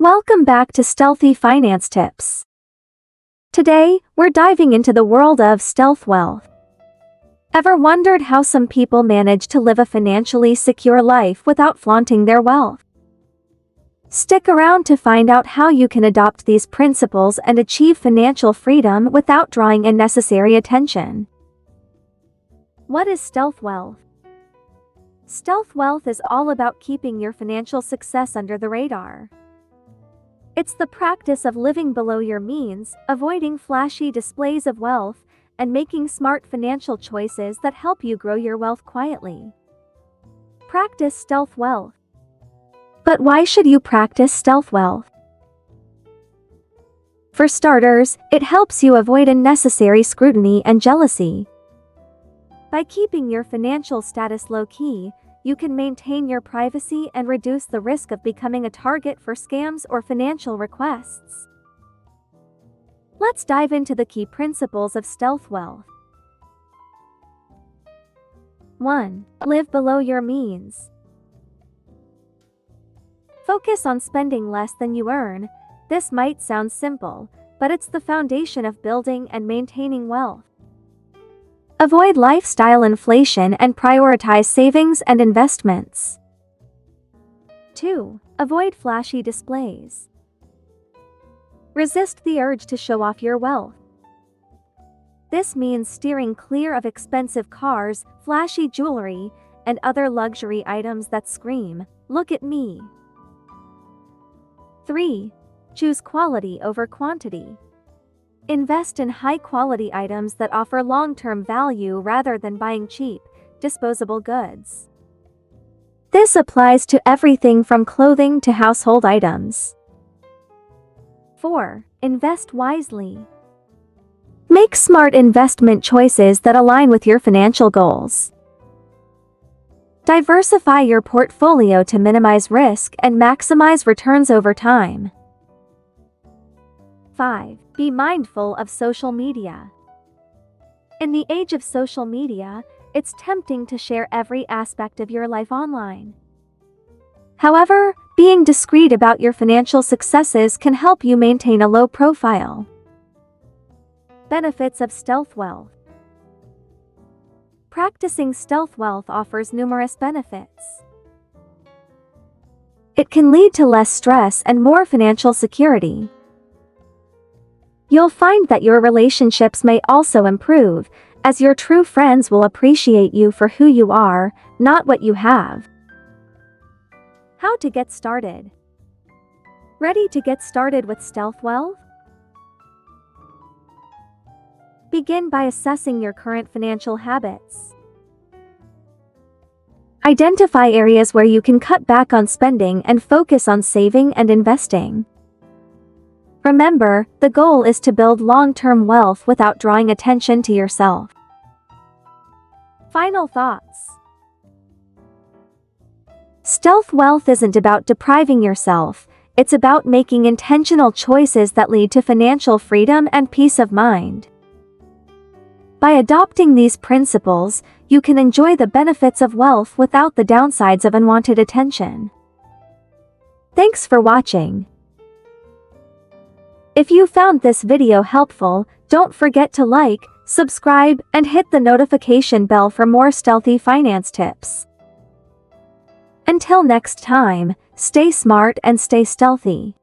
Welcome back to Stealthy Finance Tips. Today, we're diving into the world of stealth wealth. Ever wondered how some people manage to live a financially secure life without flaunting their wealth? Stick around to find out how you can adopt these principles and achieve financial freedom without drawing unnecessary attention. What is stealth wealth? Stealth wealth is all about keeping your financial success under the radar. It's the practice of living below your means, avoiding flashy displays of wealth, and making smart financial choices that help you grow your wealth quietly. Practice stealth wealth. But why should you practice stealth wealth? For starters, it helps you avoid unnecessary scrutiny and jealousy. By keeping your financial status low-key, you can maintain your privacy and reduce the risk of becoming a target for scams or financial requests. Let's dive into the key principles of stealth wealth. 1. Live below your means. Focus on spending less than you earn. This might sound simple, but it's the foundation of building and maintaining wealth. Avoid lifestyle inflation and prioritize savings and investments. 2. Avoid flashy displays. Resist the urge to show off your wealth. This means steering clear of expensive cars, flashy jewelry, and other luxury items that scream, "Look at me." 3. Choose quality over quantity. Invest in high-quality items that offer long-term value rather than buying cheap, disposable goods. This applies to everything from clothing to household items. 4. Invest wisely. Make smart investment choices that align with your financial goals. Diversify your portfolio to minimize risk and maximize returns over time. 5. Be mindful of social media. In the age of social media, it's tempting to share every aspect of your life online. However, being discreet about your financial successes can help you maintain a low profile. Benefits of stealth wealth. Practicing stealth wealth offers numerous benefits. It can lead to less stress and more financial security. You'll find that your relationships may also improve, as your true friends will appreciate you for who you are, not what you have. How to get started. Ready to get started with stealth wealth? Begin by assessing your current financial habits. Identify areas where you can cut back on spending and focus on saving and investing. Remember, the goal is to build long-term wealth without drawing attention to yourself. Final thoughts. Stealth wealth isn't about depriving yourself, it's about making intentional choices that lead to financial freedom and peace of mind. By adopting these principles, you can enjoy the benefits of wealth without the downsides of unwanted attention. Thanks for watching. If you found this video helpful, don't forget to like, subscribe, and hit the notification bell for more stealthy finance tips. Until next time, stay smart and stay stealthy.